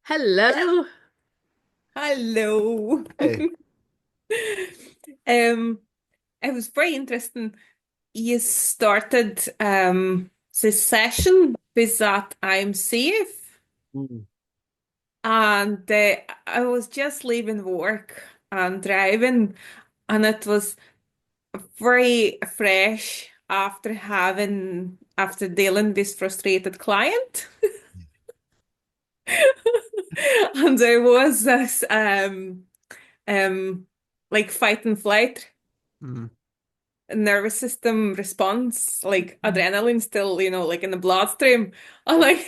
Hello. Hello. Hey. Um, it was very interesting. You started this session with that I'm safe, Mm. and I was just leaving work and driving, and it was very fresh after dealing with frustrated client. And there was this um like fight and flight Mm. nervous system response, like adrenaline still, like in the bloodstream. And like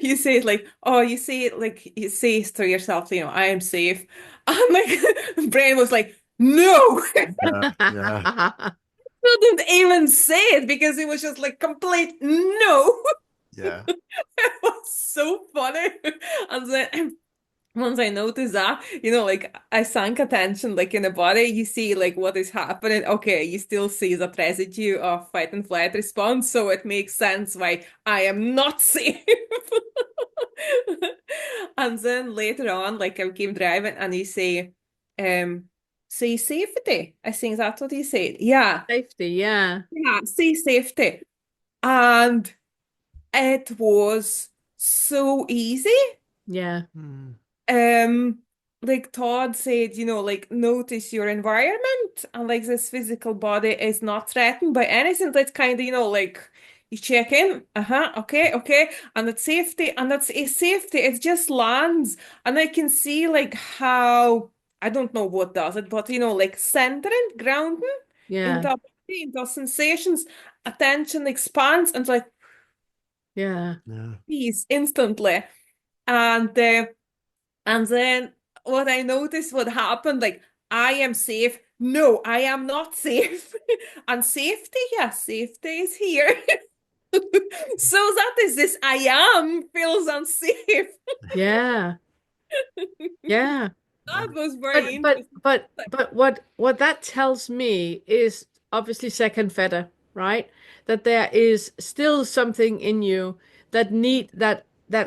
you say it like, oh, you say it to yourself, I am safe. And like brain was like, no, Yeah. Yeah. couldn't even say it because it was just like complete no. Yeah. It was so funny. And then once I noticed that, like I sank attention, like in the body, you see like what is happening. Okay, you still see the residue of fight and flight response, so it makes sense why I am not safe. And then later on, like I came driving and you say safety. I think that's what you said. Yeah. Safety, yeah. Yeah, say safety. And it was so easy. Yeah. Mm. Um, like Todd said, like notice your environment and like this physical body is not threatened by anything. That's kind of, like you check in, okay, okay, and it's safety, and that's a safety. It just lands, and I can see like how I don't know what does it, but like centering, grounding Yeah. into body, into sensations, attention expands, and it's like Yeah. Yeah. peace instantly. And and then what I noticed what happened, like I am safe. No, I am not safe. And safety, yeah, safety is here. So that is this I am feels unsafe. Yeah. Yeah. That was very But but interesting. but but what that tells me is obviously second fetter, right? That there is still something in you that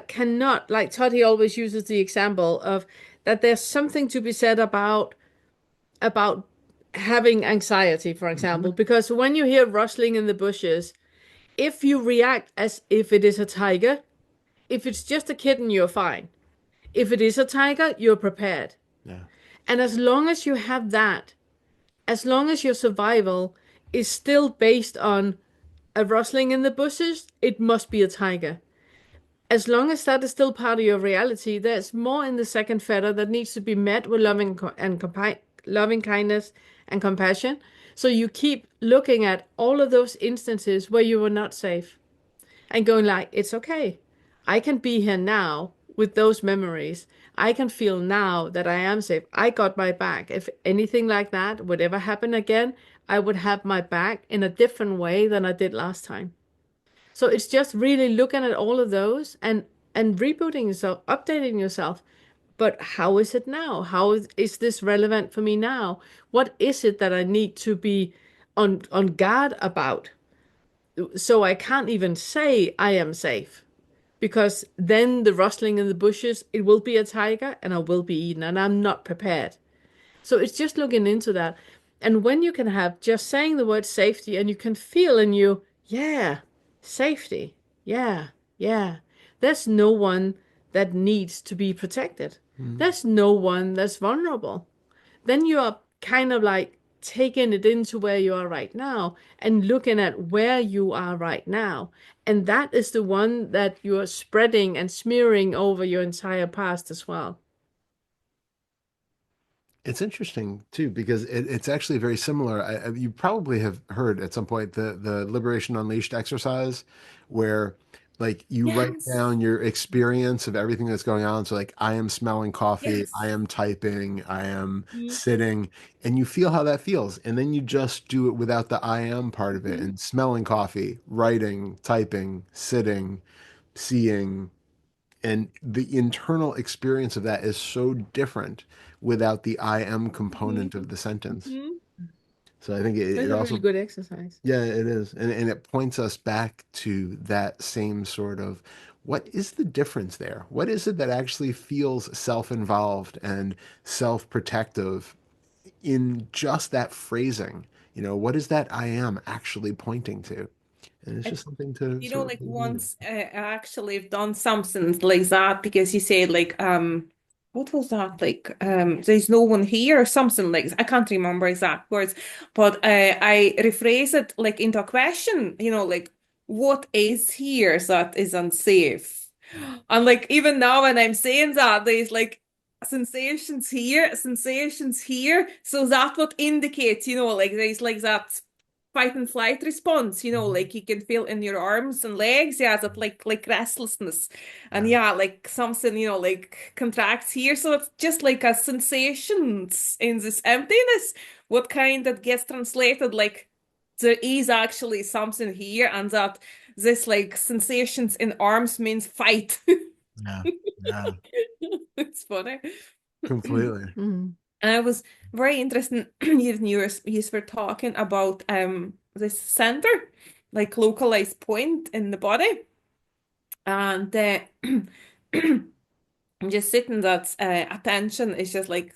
cannot, like Toddy always uses the example of that there's something to be said about having anxiety, for Mhm. example, because when you hear rustling in the bushes, if you react as if it is a tiger, if it's just a kitten, you're fine. If it is a tiger, you're prepared. Yeah. And as long as you have that, as long as your survival is still based on a rustling in the bushes, it must be a tiger. As long as that is still part of your reality, there's more in the second fetter that needs to be met with loving kindness and compassion. So you keep looking at all of those instances where you were not safe and going like, it's okay. I can be here now with those memories. I can feel now that I am safe. I got my back. If anything like that would ever happen again, I would have my back in a different way than I did last time. So it's just really looking at all of those and rebooting yourself, updating yourself. But how is it now? How is this relevant for me now? What is it that I need to be on guard about? So I can't even say I am safe because then the rustling in the bushes, it will be a tiger and I will be eaten and I'm not prepared. So it's just looking into that. And when you can have just saying the word safety and you can feel in you, yeah, safety, yeah, yeah. There's no one that needs to be protected. There's no one that's vulnerable. Then you are kind of like taking it into where you are right now and looking at where you are right now. And that is the one that you are spreading and smearing over your entire past as well. It's interesting too because it's actually very similar. You probably have heard at some point the Liberation Unleashed exercise, where like you write Yes. down your experience of everything that's going on. So like I am smelling coffee, I Yes. am typing, I am Mhm. sitting, and you feel how that feels, and then you just do it without the I am part of it, Mhm. and smelling coffee, writing, typing, sitting, seeing. And the internal experience of that is so different without the I am Mhm. component of the sentence. Mhm. So I think it That's a really also, good exercise. yeah, it is. And it points us back to that same sort of what is the difference there? What is it that actually feels self-involved and self-protective in just that phrasing? What is that I am actually pointing to? And it's I just something to sort of like really think once I actually have done something like that because you said like what was that like there's no one here or something like I can't remember exact words, but I rephrase it like into a question, like what is here that is unsafe? And like even now when I'm saying that, there's like sensations here. So that what indicates, like there's like that fight and flight response, about. like you can feel in your arms and legs, yeah, that like restlessness. And Yeah. yeah, like something, like contracts here. So it's just like a sensations in this emptiness. What kind that gets translated like there is actually something here, and that this like sensations in arms means fight. Yeah. Yeah. It's funny. Completely. Mm. And I was very interested you were talking about this center, like localized point in the body. And I'm just sitting that attention is just like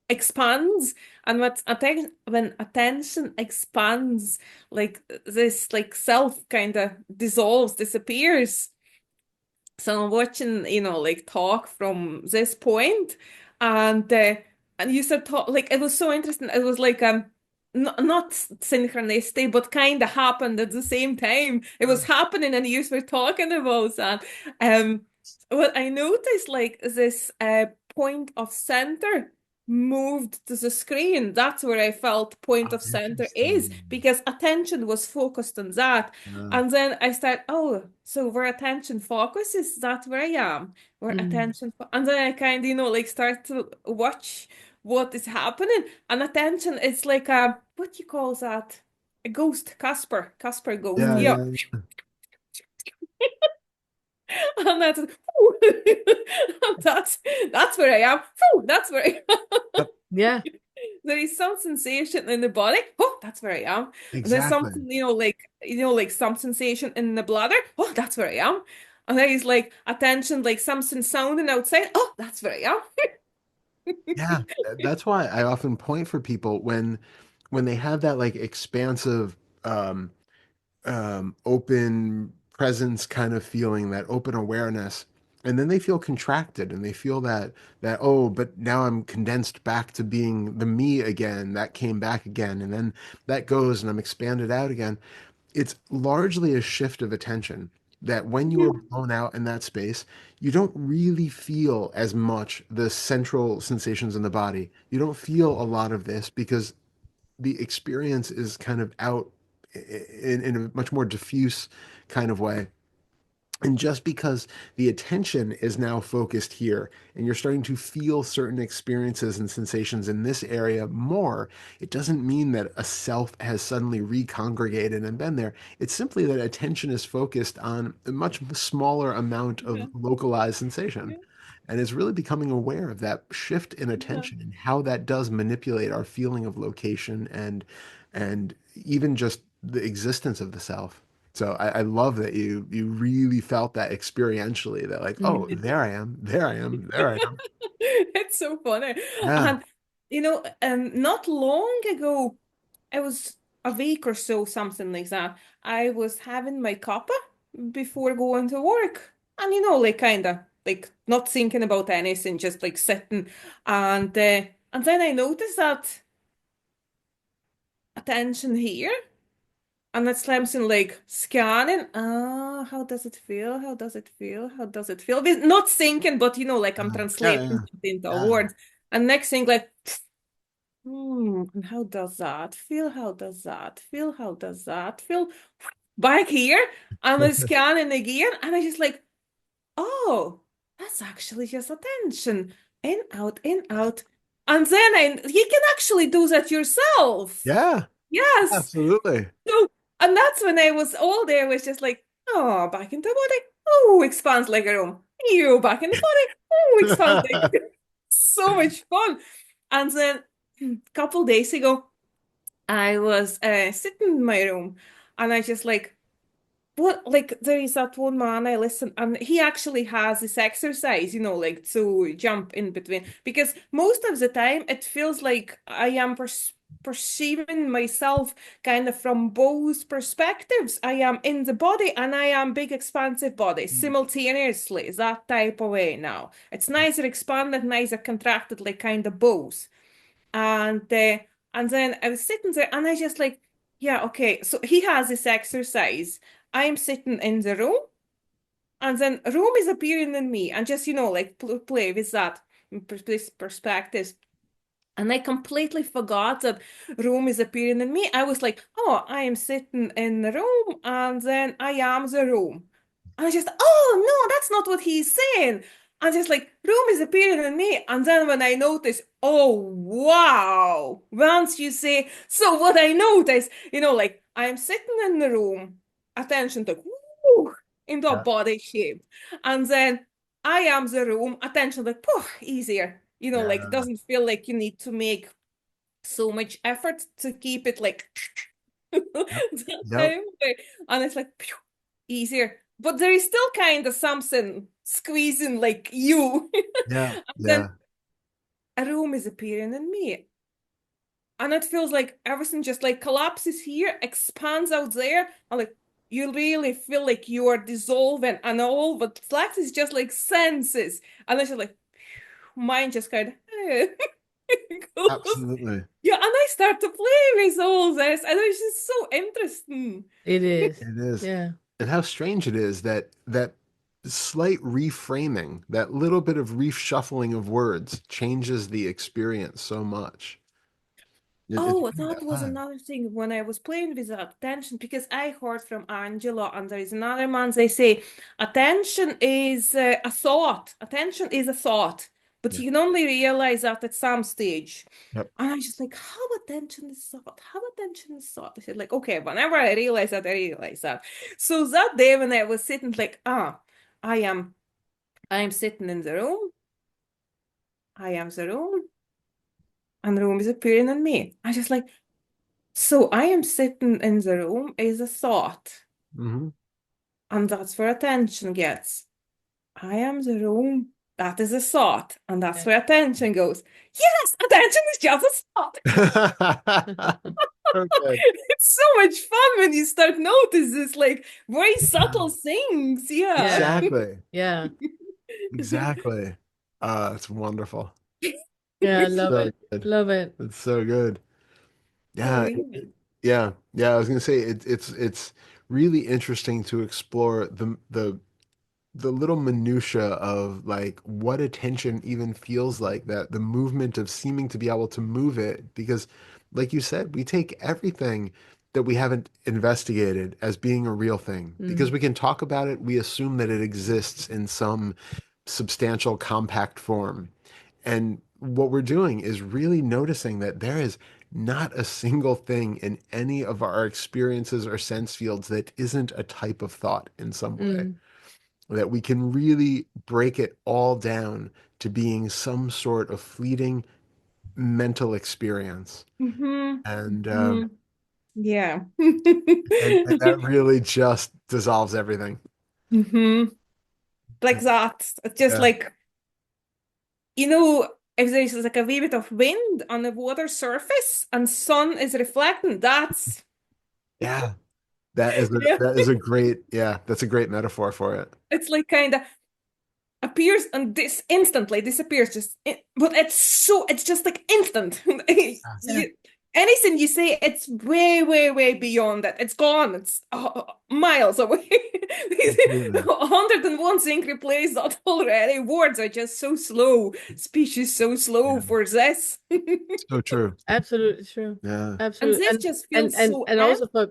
expands. And when attention expands, like this like self kind of dissolves, disappears. So I'm watching, like talk from this point, and you said talk like it was so interesting. It was like not synchronicity, but kind of happened at the same time. It was happening, and you were talking about that. Um, what I noticed like this point of center moved to the screen. That's where I felt point Oh, of center is interesting. because attention was focused on that. Yeah. And then I start, oh, so where attention focuses, that's where I am. Where Mm. and then I kind of, like start to watch what is happening. And attention is like what you call that? A ghost, Casper ghost. Yeah. Yeah. Yeah. And that's, that's where I am. That's where I am. Yep. Yeah. There is some sensation in the body. Oh, that's where I am. And there's Exactly. something, like some sensation in the bladder. Oh, that's where I am. And there is like attention, like something sounding outside. Oh, that's where I am. Yeah. That's why I often point for people when they have that like expansive um open presence kind of feeling, that open awareness. And then they feel contracted and they feel that, oh, but now I'm condensed back to being the me again. That came back again. And then that goes and I'm expanded out again. It's largely a shift of attention that when you are blown out in that space, you don't really feel as much the central sensations in the body. You don't feel a lot of this because the experience is kind of out in a much more diffuse kind of way. And just because the attention is now focused here and you're starting to feel certain experiences and sensations in this area more, it doesn't mean that a self has suddenly recongregated and been there. It's simply that attention is focused on a much smaller amount of Yeah, localized sensation. yeah, And is really becoming aware of that shift in yeah. attention and how that does manipulate our feeling of location and even just the existence of the self. So I love that you really felt that experientially, that like, oh, Mm. there I am, there I am, there I am. It's so funny. Yeah. And not long ago, it was a week or so, something like that. I was having my cuppa before going to work. And like kinda like not thinking about anything, just like sitting. And then I noticed that attention here. And that slams in like scanning. Ah, how does it feel? How does it feel? How does it feel? Not thinking, but like I'm Yeah, translating yeah, it into a yeah. word. And next thing, like, and how does that feel? How does that feel? How does that feel? Back here, I'm scanning again, and I just like, oh, that's actually just attention. In, out, in, out. And then you can actually do that yourself. Yeah, Yes. absolutely. So, and that's when I was all there was just like, oh, back into body. Oh, expands like a room. You back in the body. Oh, expands like so much fun. And then a couple days ago, I was sitting in my room and I just like what, like there is that one man I listen, and he actually has this exercise, like to jump in between. Because most of the time it feels like I am perceiving myself kind of from both perspectives. I am in the body and I am big expansive body simultaneously, that type of way now. It's neither expanded, neither contracted, like kind of both. And then I was sitting there and I just like, yeah, okay. So he has this exercise. I'm sitting in the room and then room is appearing in me and just, like play with that this perspective. And I completely forgot that room is appearing in me. I was like, oh, I am sitting in the room and then I am the room. And I just, oh, no, that's not what he's saying. And just like, room is appearing in me. And then when I notice, oh, wow. Once you say, so what I notice, like, I am sitting in the room, attention to, woo, in the Yeah. body shape. And then I am the room, attention like, poof, easier. Like it Yeah. doesn't feel like you need to make so much effort to keep it like Yep. that Yep. time. And it's like phew, easier. But there is still kind of something squeezing like you. Yeah. And then Yeah. a room is appearing in me. And it feels like everything just like collapses here, expands out there, and like you really feel like you are dissolving and all but flex is just like senses. And it's just like mine just kind of goes. Absolutely. Yeah, and I start to play with all this, and it's just so interesting. It is. It is. Yeah. And how strange it is that slight reframing, that little bit of reshuffling of words changes the experience so much. It's Oh, really that was odd. another thing when I was playing with that attention, because I heard from Angela, and there is another man, they say attention is a thought. Attention is a thought, but Yeah. you can only realize that at some stage. Yep. And I was just like, how attention is thought? How attention is thought? I said, like, okay, whenever I realize that, I realize that. So that day when I was sitting like, I am I am sitting in the room, I am the room, and the room is appearing in me. I just like, so I am sitting in the room is a thought, Hmm. and that's where attention gets. I am the room, that is a thought, and that's Yeah. where attention goes. Yes, attention is just a thought. Okay. It's so much fun when you start notice this like very subtle things. Yeah. Yeah. Exactly. Yeah. Exactly. It's wonderful. Yeah. It's Love so it. good. Love it. It's so good. So Yeah. yeah. Yeah. Yeah. I was gonna say it's really interesting to explore the little minutia of like what attention even feels like, that the movement of seeming to be able to move it, because like you said, we take everything that we haven't investigated as being a real thing because Mm. we can talk about it, we assume that it exists in some substantial compact form. And what we're doing is really noticing that there is not a single thing in any of our experiences or sense fields that isn't a type of thought in some way, Mm. that we can really break it all down to being some sort of fleeting mental experience. Mm-hmm. And Mm-hmm. Yeah. and that really just dissolves everything. Mm-hmm. Like that. It's just Yeah. like, if there's like a wee bit of wind on the water surface and sun is reflecting, that's Yeah. That is yeah. a great, yeah, that's a great metaphor for it. It's like kind of appears and this instantly disappears but it's just like instant. Yeah. Anything you say, it's way, way, way beyond that. It's gone. It's miles away. Absolutely. 101 thing replace that already. Words are just so slow. Speech is so slow Yeah. for this. So true. Absolutely true. Yeah. And Absolutely. this And just and feels and so and empty. also for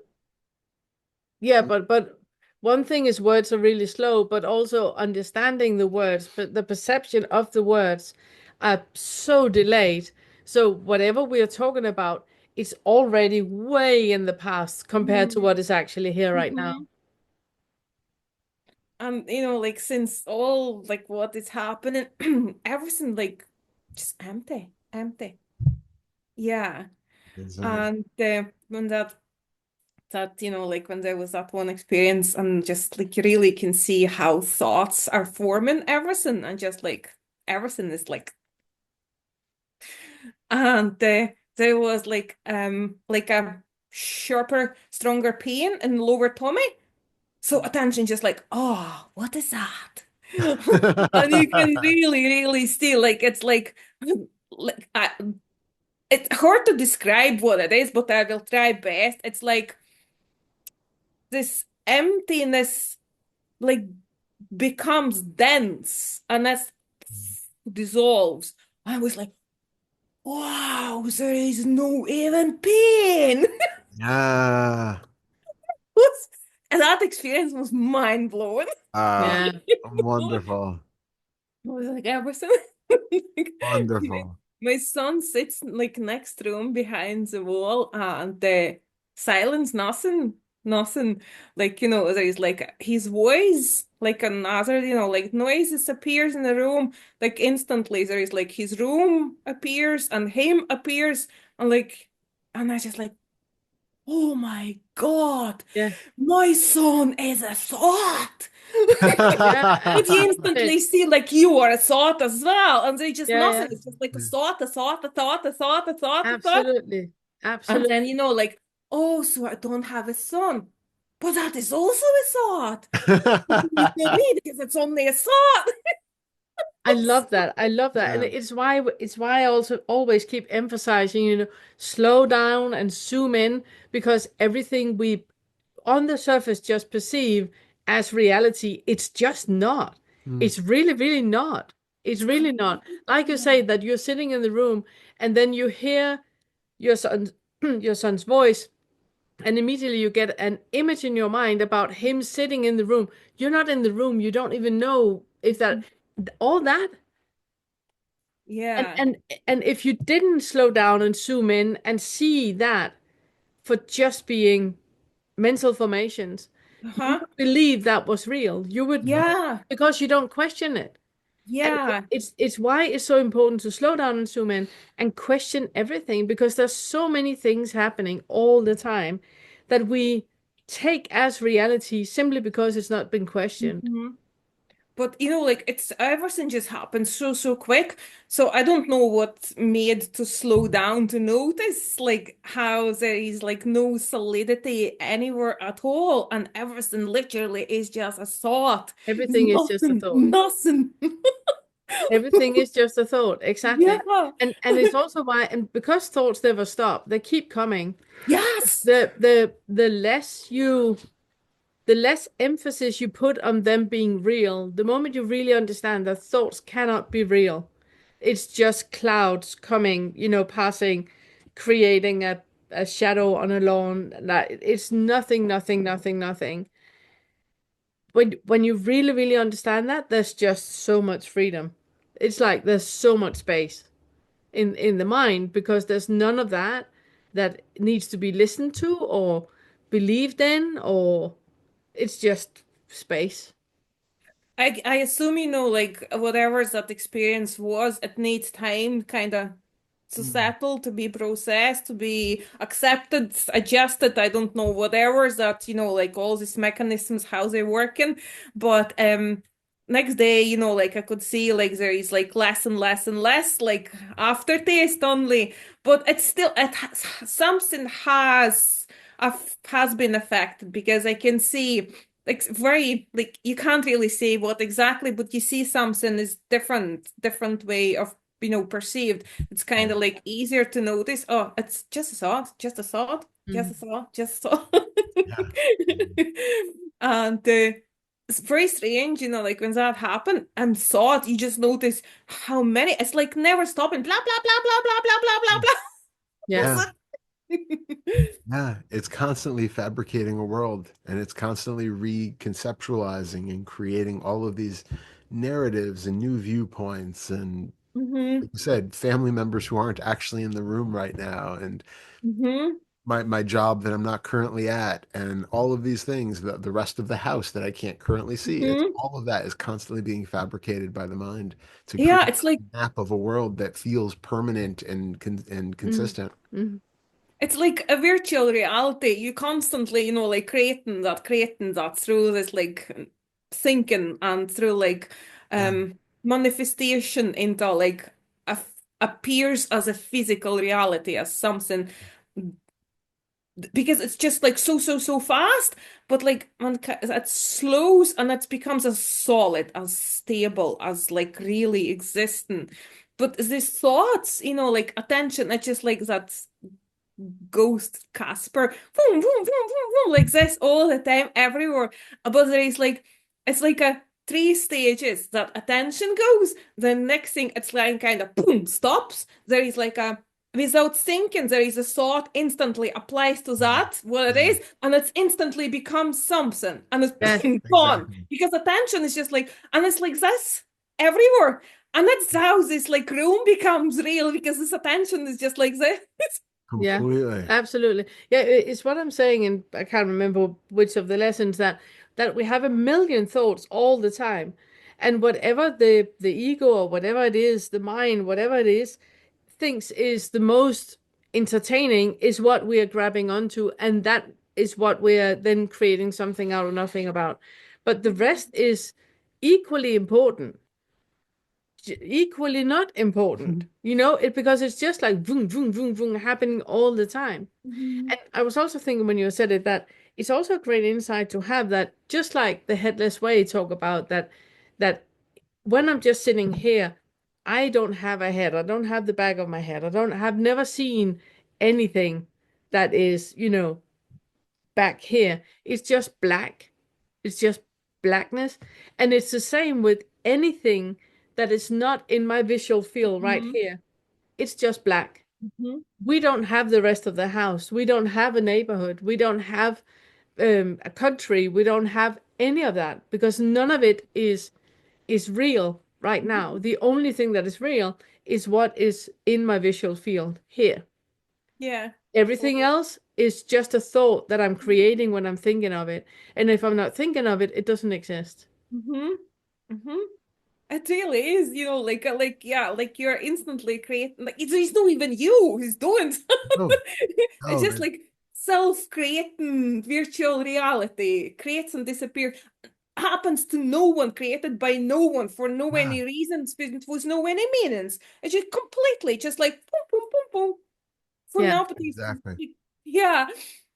yeah, but one thing is words are really slow, but also understanding the words, but the perception of the words are so delayed. So whatever we are talking about is already way in the past compared to what is actually here right now. Mm-hmm. And like since all like what is happening, everything like just empty, empty. Yeah. Isn't it? And when that that, like when there was that one experience and just like you really can see how thoughts are forming everything and just like everything is and there was like a sharper, stronger pain in the lower tummy. So attention just like, oh, what is that? And you can really, really see like it's like it's hard to describe what it is, but I will try best. It's like this emptiness like becomes dense and that dissolves. I was like, wow, there is no even pain. Yeah. And that experience was mind blowing. Ah, Yeah. wonderful. I was like, Emerson. My Wonderful. my son sits like next room behind the wall and the silence, nothing. Like, there's like his voice, like another, like noises appears in the room, like instantly. There is like his room appears and him appears and I just like, oh my God, Yeah. my son is a thought. Yeah. But you Okay. instantly see like you are a thought as well. And they just Yeah. nothing. Yeah. It's just like a thought, a thought, a thought, a thought, a thought, a thought. Absolutely. And then, Absolutely. like, oh, so I don't have a son. But that is also a thought. You tell me because it's only a thought. I love that. I love that. And Yeah. it's why I also always keep emphasizing, slow down and zoom in because everything we on the surface just perceive as reality, it's just not. Mm. It's really, really not. It's It's really not. completely Like you say, different. that you're sitting in the room and then you hear your son's your son's voice, and immediately you get an image in your mind about him sitting in the room. You're not in the room. You don't even know if that all that. And Yeah. and and if you didn't slow down and zoom in and see that for just being mental formations, you Uh-huh. would believe that was real. You would Yeah. because you don't question it. And Yeah. it's why it's so important to slow down and zoom in and question everything because there's so many things happening all the time that we take as reality simply because it's not been questioned. Mhm. But like it's everything just happened so quick. So I don't know what made to slow down to notice like how there is like no solidity anywhere at all, and everything literally is just a thought. Everything is just a Nothing, thought. nothing. Everything is just a thought. Exactly. Yeah. And it's also why and because thoughts never stop, they keep coming. Yes. The less emphasis you put on them being real, the moment you really understand that thoughts cannot be real, it's just clouds coming, passing, creating a shadow on a lawn. That it's nothing, nothing, nothing, nothing. When you really, really understand that, there's just so much freedom. It's like there's so much space in the mind because there's none of that needs to be listened to or believed in or it's just space. I assume like whatever that experience was, it needs time kind of to Mm. settle, to be processed, to be accepted, adjusted. I don't know whatever that, like all these mechanisms, how they're working. But next day, like I could see like there is like less and less and less, like aftertaste only. But it's still it has, something has been affected because I can see like very like you can't really say what exactly, but you see something is different way of perceived. It's kind Yeah. of like easier to notice. Oh, it's just a thought, just a thought, just a Mhm. thought, just a thought. Yeah. And it's very strange, like when that happened and thought, you just notice how many. It's like never stopping. Blah blah blah blah blah blah blah Mm. blah Yeah. Yeah. blah. Yeah. It's constantly fabricating a world and it's constantly reconceptualizing and creating all of these narratives and new viewpoints and Hmm. like you said, family members who aren't actually in the room right now and Hmm. my job that I'm not currently at and all of these things, the rest of the house that I can't currently see. It's Hmm. all of that is constantly being fabricated by the mind to Yeah, create it's like a map of a world that feels permanent and and Mm. consistent. Mm. It's like a virtual reality. You constantly, like creating that through this like thinking and through like Yeah, manifestation into like appears as a physical reality, as something because it's just like so fast, but like it slows and it becomes as solid, as stable, as like really existing. But these thoughts, like attention, it's just like that ghost Casper, boom, boom, boom, boom, boom, like this all the time, everywhere. But there is like, it's like a three stages that attention goes. The next thing, it's like kind of boom, stops. There is like a, without thinking, there is a thought instantly applies to that, what it yeah, is, and it's instantly becomes something, and it's Yes. boom, gone. exactly. Because attention is just like, and it's like this everywhere. And that's how this like room becomes real because this attention is just like this. Yeah, Completely. absolutely. Yeah, it's what I'm saying, and I can't remember which of the lessons that we have a million thoughts all the time, and whatever the ego or whatever it is, the mind, whatever it is, thinks is the most entertaining is what we are grabbing onto, and that is what we are then creating something out of nothing about. But the rest is equally important, equally not important, because it's just like boom, boom, boom, boom happening all the time. Mhm. And I was also thinking when you said it that it's also a great insight to have that, just like the headless way talk about that when I'm just sitting here, I don't have a head. I don't have the back of my head. I don't have never seen anything that is, back here. It's just black. It's just blackness. And it's the same with anything that is not in my visual field right Mhm. here. It's just black. Mhm. We don't have the rest of the house. We don't have a neighborhood. We don't have a country. We don't have any of that because none of it is real right now. Mhm. The only thing that is real is what is in my visual field here. Yeah. Everything Totally. else is just a thought that I'm creating when I'm thinking of it. And if I'm not thinking of it, it doesn't exist. Mm-hmm. Mm-hmm. It really is, like yeah, like you're instantly creating like it's not even you who's doing Oh, it's oh, just like self-creating virtual reality, creates and disappears, happens to no one, created by no one for no yeah, any reasons, with no any meanings. It's just completely just like boom, boom, boom, boom. For Yeah. nobody, exactly. yeah.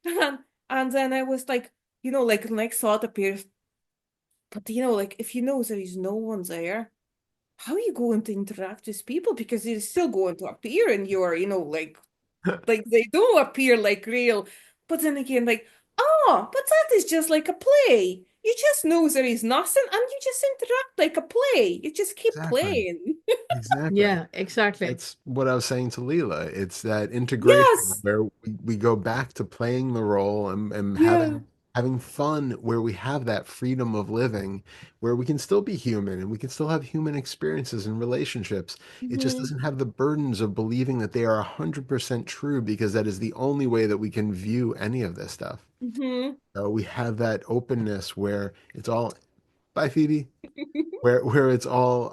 And, and then I was like, like next thought appears, but like if there is no one there, how are you going to interact with people? Because they're still going to appear in your, like they do appear like real. But then again, like, oh, but that is just like a play. You just know there is nothing and you just interact like a play. You just keep Exactly. playing. Exactly. Yeah, exactly. That's what I was saying to Leela. It's that integration Yes. where we go back to playing the role and Yeah. having fun where we have that freedom of living, where we can still be human and we can still have human experiences and relationships. It just Hmm. doesn't have the burdens of believing that they are 100% true because that is the only way that we can view any of this stuff. Hmm. So we have that openness where it's all, bye Phoebe, where it's all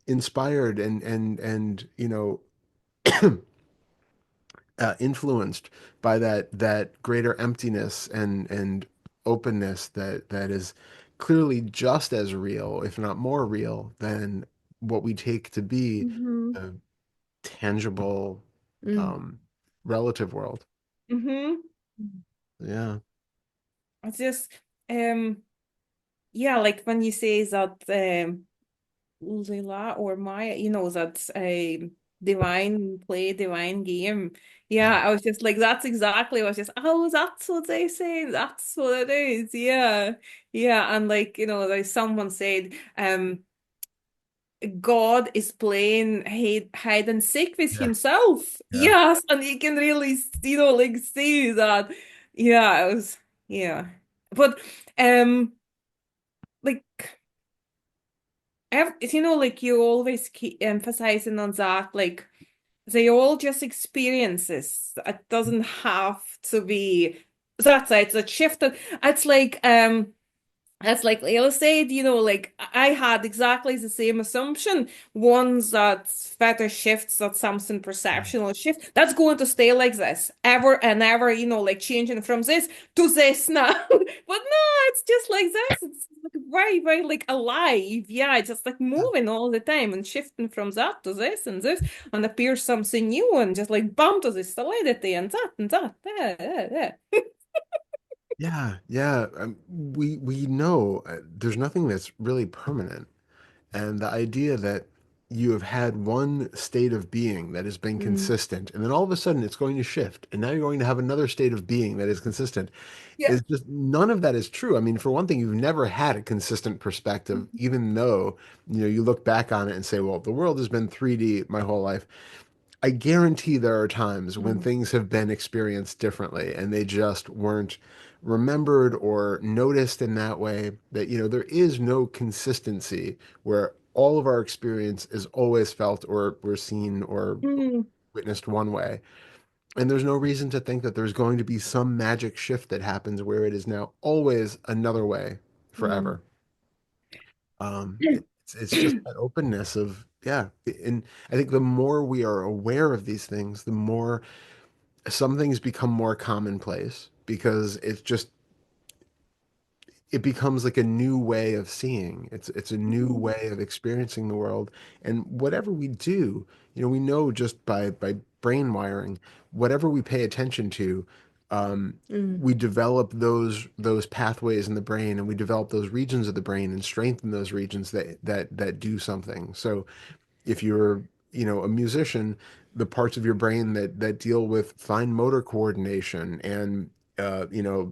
inspired and influenced by that greater emptiness and openness that is clearly just as real, if not more real, than what we take to be Hmm. a tangible Mm. um, relative world. Hmm. Yeah, It's just, um, yeah, like when you say that, Leela or Maya, that's a divine play, divine game. Yeah, yeah, I was just like, that's exactly what I was just, oh, that's what they say. That's what it is. Yeah. Yeah. And like, like someone said, God is playing hide and seek with yeah, himself. yeah. Yes. And you can really, like see that. Yeah, it was, yeah. But, like, like you always keep emphasizing on that, like they all just experiences. It doesn't have to be that's it. It's shifted. It's like That's like Leila said, like I had exactly the same assumption. Once that fetter shifts, that something perceptual shift, that's going to stay like this ever and ever, like changing from this to this now. But no, it's just like this. It's like very, very like alive. Yeah, it's just like Yeah. moving all the time and shifting from that to this and appears something new and just like bump to this solidity and that and that. Yeah, yeah, yeah. Yeah, yeah. We know there's nothing that's really permanent, and the idea that you have had one state of being that has been Mm. consistent, and then all of a sudden it's going to shift, and now you're going to have another state of being that is consistent, Yeah. is just none of that is true. I mean, for one thing, you've never had a consistent perspective, even though, you look back on it and say, well, the world has been 3D my whole life. I guarantee there are times when Mm. things have been experienced differently and they just weren't remembered or noticed in that way. That, there is no consistency where all of our experience is always felt or we're seen or Mm. witnessed one way. And there's no reason to think that there's going to be some magic shift that happens where it is now always another way Mm. forever. It's just that openness of, yeah. And I think the more we are aware of these things, the more some things become more commonplace because it becomes like a new way of seeing. It's a new Mm. way of experiencing the world. And whatever we do, we know just by brain wiring, whatever we pay attention to, um, Mm. we develop those pathways in the brain, and we develop those regions of the brain and strengthen those regions that do something. So if you're, a musician, the parts of your brain that deal with fine motor coordination and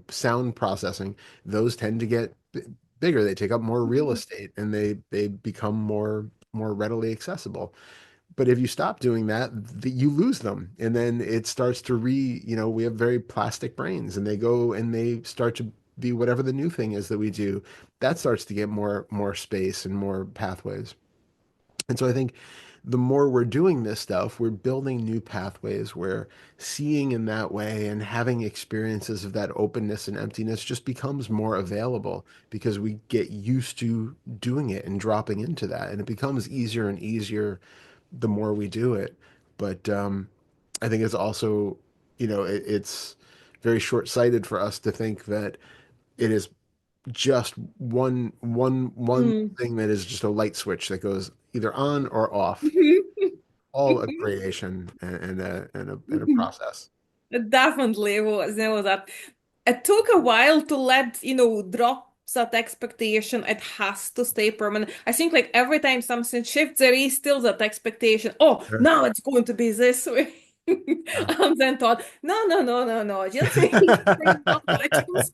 sound processing, those tend to get bigger. They take up more real Mm. estate and they become more readily accessible. But if you stop doing that, you lose them, and then it starts to we have very plastic brains, and they go and they start to be whatever the new thing is that we do. That starts to get more space and more pathways. And so I think the more we're doing this stuff, we're building new pathways where seeing in that way and having experiences of that openness and emptiness just becomes more available because we get used to doing it and dropping into that. And it becomes easier and easier the more we do it. But I think it's also, it's very short-sighted for us to think that it is just one Mm. thing that is just a light switch that goes either on or off. All a creation and a process. It definitely was. There was that. It took a while to let, drop that expectation. It has to stay permanent. I think like every time something shifts, there is still that expectation. Oh, Sure. now it's going to be this way. Yeah. And then thought, no, no, no, no, no. Just wait for your directions.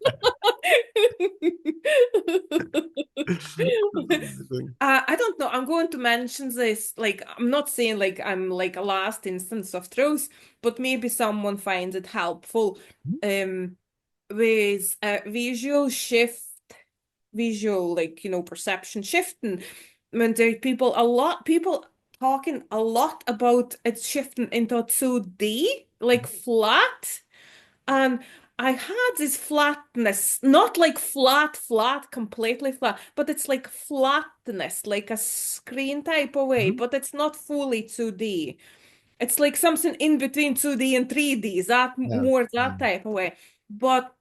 That's amazing. I don't know. I'm going to mention this. Like, I'm not saying like I'm like a last instance of truth, but maybe someone finds it helpful. Um, with a visual shift, visual like perception shifting. When there are people talking a lot about it shifting into 2D, like flat. And I had this flatness, not like flat, flat, completely flat, but it's like flatness, like a screen type of way, Mhm. but it's not fully 2D. It's like something in between 2D and 3D, that Yeah. more that Mm. type of way. But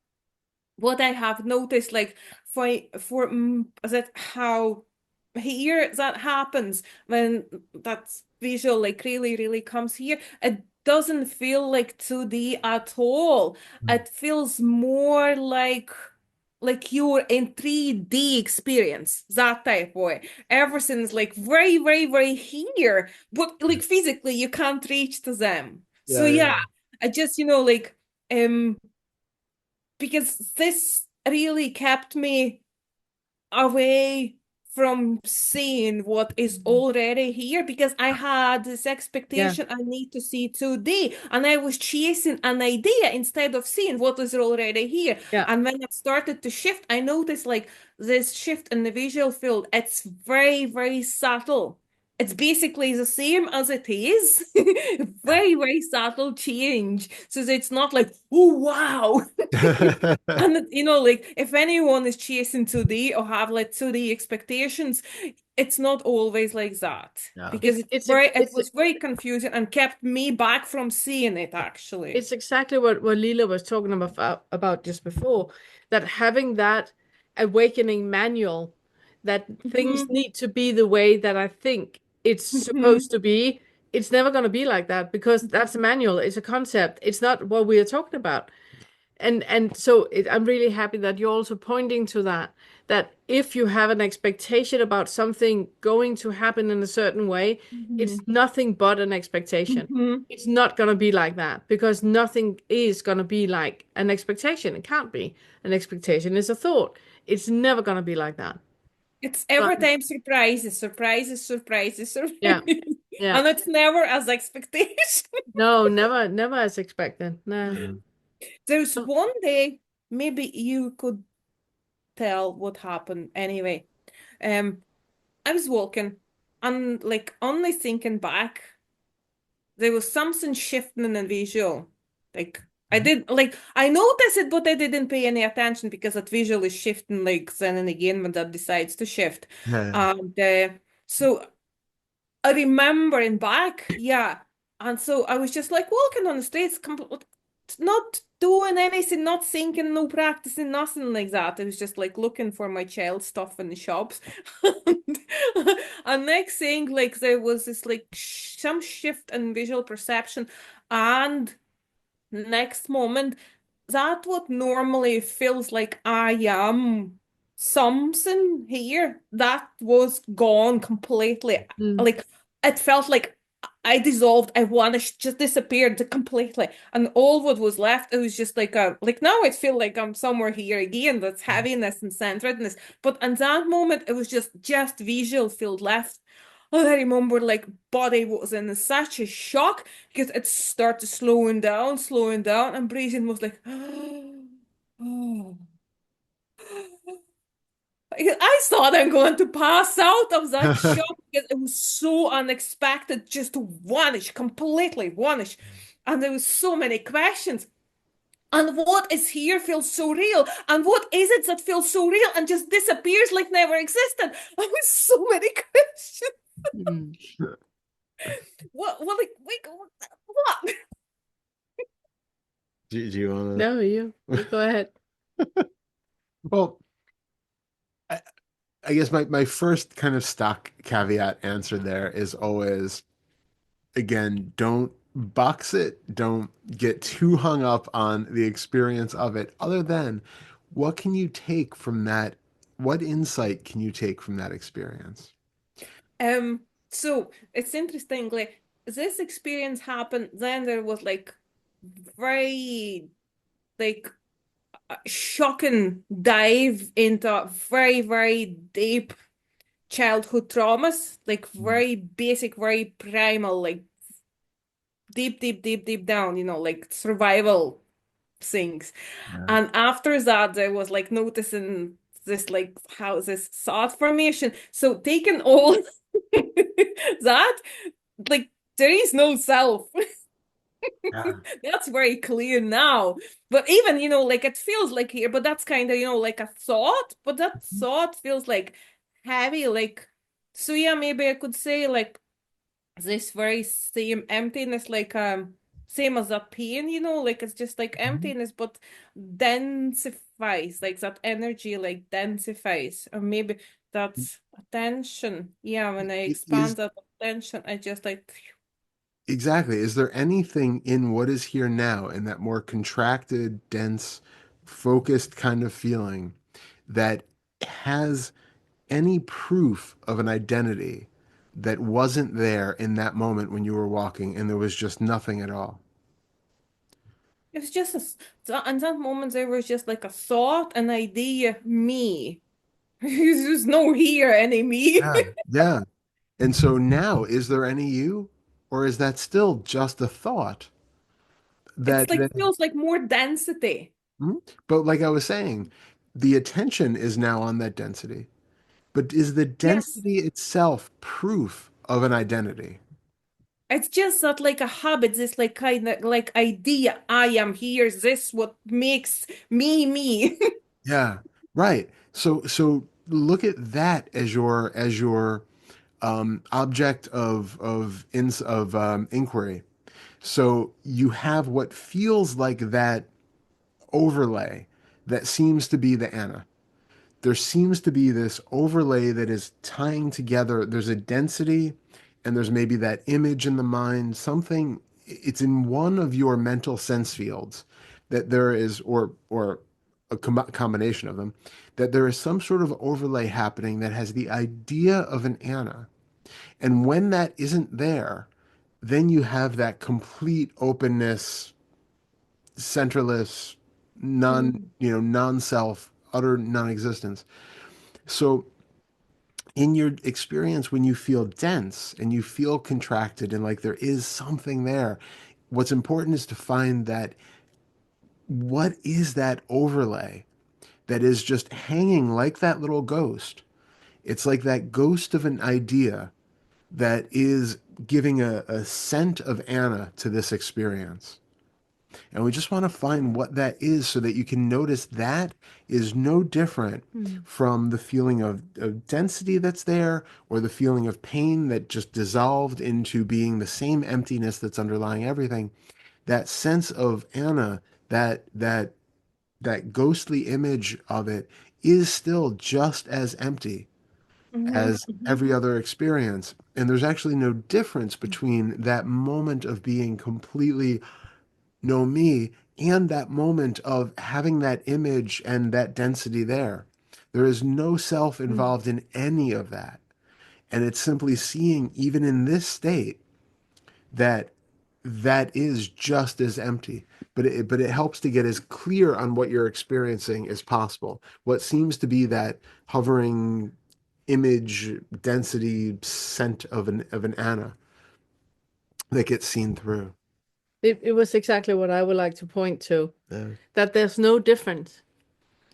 what I have noticed, like for that how here that happens when that visual like really really comes here, it doesn't feel like 2D at all. Mm. It feels more like you're in 3D experience, that type of way. Everything's like very, very, very here, but like physically you can't reach to them. So Yeah, yeah. yeah, I just like um because this really kept me away from seeing what is already here because I had this Yeah, expectation I need to see 2D and I was chasing an idea instead of seeing what is already here. yeah, And when it started to shift, I noticed like this shift in the visual field, it's very, very subtle. it's basically the same as it is. Very, very subtle change. So that it's not like, oh wow. And like if anyone is chasing 2D or have like 2D expectations, it's not always like that. Yeah. Because it It's was very confusing and kept me back from seeing it actually. it's exactly what Leela was talking about just before, that having that awakening manual, that things Hmm. need to be the way that I think it's Hmm. supposed to be. It's never going to be like that because that's a manual. It's a concept. It's not what we are talking about. And so I'm really happy that you're also pointing to that, that if you have an expectation about something going to happen in a certain way, it's Hmm. nothing but an expectation. Hmm. It's not going to be like that because nothing is going to be like an expectation. It can't be. An expectation is a thought. It's never going to be like that. It's But every time surprises, surprises, surprises, yeah, surprises. yeah. And it's never as expectation. No, never, never as expected. No. There's Oh, one day, maybe you could tell what happened anyway. Um, I was walking and like only thinking back, there was something shifting in the visual. Like I did like I noticed it, but I didn't pay any attention because that visual is shifting like then and again when that decides to shift. Yeah. And so I remember in back, yeah. And so I was just like walking on the streets, not doing anything, not thinking, no practicing, nothing like that. I was just like looking for my child stuff in the shops. And, and next thing, like there was this like some shift in visual perception. And next moment, that what normally feels like I am something here, that was gone completely. mm, Like it felt like I dissolved, I vanished, just disappeared completely. And all what was left, it was just like a like now it feel like I'm somewhere here again, that's heaviness and centeredness. But in that moment it was just visual field left. And I remember like body was in such a shock because it started slowing down, and breathing was like, oh. I thought I'm going to pass out of that shock because it was so unexpected, just to vanish, completely vanish. And there was so many questions. And what is here feels so real? And what is it that feels so real and just disappears like never existed? I was so many questions. mm. What like wait, what? Do you want No, you go ahead. to? Well, I, I guess my first kind of stock caveat answer there is always, again, don't box it. Don't get too hung up on the experience of it. Other than, what can you take from that? What insight can you take from that experience? So it's interesting, like this experience happened, then there was like very like a shocking dive into very, very deep childhood traumas, like very basic, very primal, like deep, deep, deep, deep down, like survival things. Yeah. And after that, I was like noticing this, like how this thought formation. So taking all that, like there is no self. Yeah. That's very clear now. But even, like it feels like here, but that's kind of, like a thought, but that thought feels like heavy, like, so yeah, maybe I could say like this very same emptiness, like, same as that pain, like it's just like Mhm. emptiness, but densifies, like that energy, like densifies, or maybe that's attention. Yeah, when I expand Is that attention, I just like, exactly. Is there anything in what is here now, in that more contracted, dense, focused kind of feeling, that has any proof of an identity that wasn't there in that moment when you were walking and there was just nothing at all? it was just in that moment there was just like a thought, an idea, me. There's no here any me. Yeah. Yeah. And so now, is there any you, or is that still just a thought It's that like that feels like more density. Hmm? But like I was saying, the attention is now on that density. But is the Yes. density itself proof of an identity. It's just not like a habit, this like kind of like idea. I am here. This what makes me me. Yeah, right. So look at that as your object of inquiry. So you have what feels like that overlay that seems to be the Anna. There seems to be this overlay that is tying together. There's a density and there's maybe that image in the mind, something, it's in one of your mental sense fields that there is, or a combination of them, that there is some sort of overlay happening that has the idea of an Anna. And when that isn't there, then you have that complete openness, centerless, non-self, utter non-existence. So in your experience, when you feel dense and you feel contracted and like there is something there, what's important is to find that what is that overlay that is just hanging like that little ghost. It's like that ghost of an idea that is giving a scent of Anna to this experience. And we just want to find what that is so that you can notice that is no different Mm. from the feeling of density that's there or the feeling of pain that just dissolved into being the same emptiness that's underlying everything. That sense of Anna, that ghostly image of it is still just as empty Mhm, as mhm, every other experience. And there's actually no difference between that moment of being completely know me and that moment of having that image and that density there. There is no self Mm. involved in any of that. And it's simply seeing, even in this state, that that is just as empty. But it helps to get as clear on what you're experiencing as possible. What seems to be that hovering image density scent of an Anna that gets seen through. It was exactly what I would like to point to, Yeah. that there's no difference.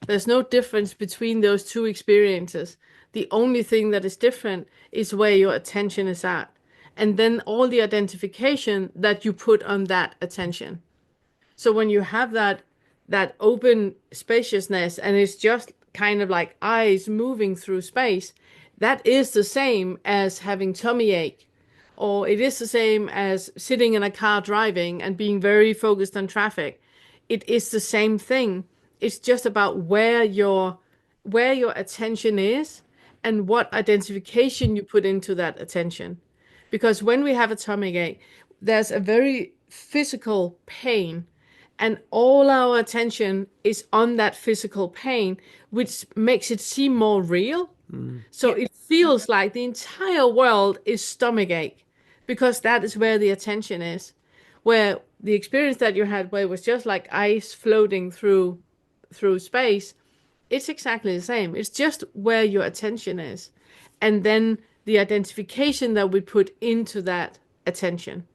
There's no difference between those two experiences. The only thing that is different is where your attention is at. And then all the identification that you put on that attention. So when you have that open spaciousness and it's just kind of like eyes moving through space, that is the same as having tummy ache, or it is the same as sitting in a car driving and being very focused on traffic. It is the same thing. It's just about where your attention is and what identification you put into that attention. Because when we have a tummy ache, there's a very physical pain, and all our attention is on that physical pain, which makes it seem more real. Mm. So yeah. it feels like the entire world is stomachache because that is where the attention is. Where the experience that you had, where it was just like ice floating through space, it's exactly the same. It's just where your attention is. And then the identification that we put into that attention.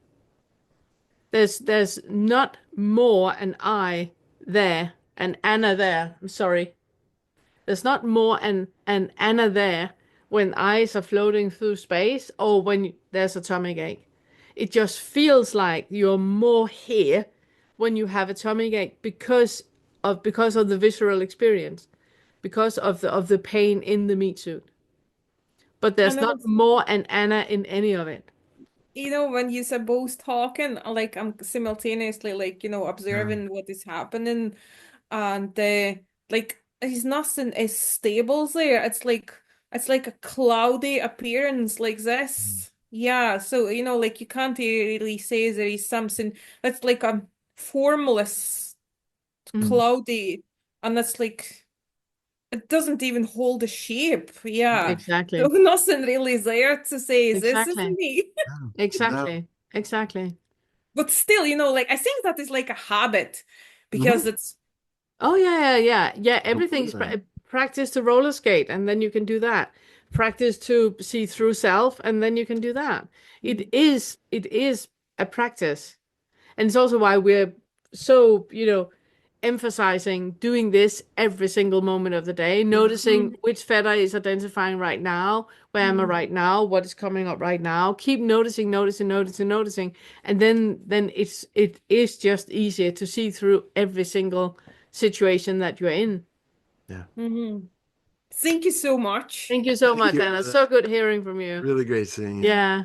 There's not more an I there, an Anna there. I'm sorry. There's not more an Anna there when eyes are floating through space or when there's atomic ache. It just feels like you're more here when you have atomic ache because of the visceral experience, because of the pain in the meat suit. But I there's know, not more an Anna in any of it. when you said both talking, like I'm simultaneously like, Yeah. observing what is happening and like he's nothing is stable there. It's like a cloudy appearance like Mm. this. Yeah, so like you can't really say there is something that's like a formless, Mm. cloudy, and that's like it doesn't even hold a shape. Yeah. So Exactly. nothing really there to say this is Exactly. me. No. No. Exactly. Exactly. But still, like I think that is like a habit Mhm. because it's Oh yeah, yeah, yeah. Yeah, everything's Completely. practice to roller skate and then you can do that. Practice to see through self and then you can do that. It is a practice. And it's also why we're so, emphasizing doing this every single moment of the day, noticing which feather is identifying right now, where am I right now, what is coming up right now. Keep noticing, noticing, noticing, noticing, and then it is just easier to see through every single situation that you're in. Yeah. Mhm. Thank you so much. Thank you so Thank much, you Anna. for that. So good hearing from you. Really great seeing you. Yeah.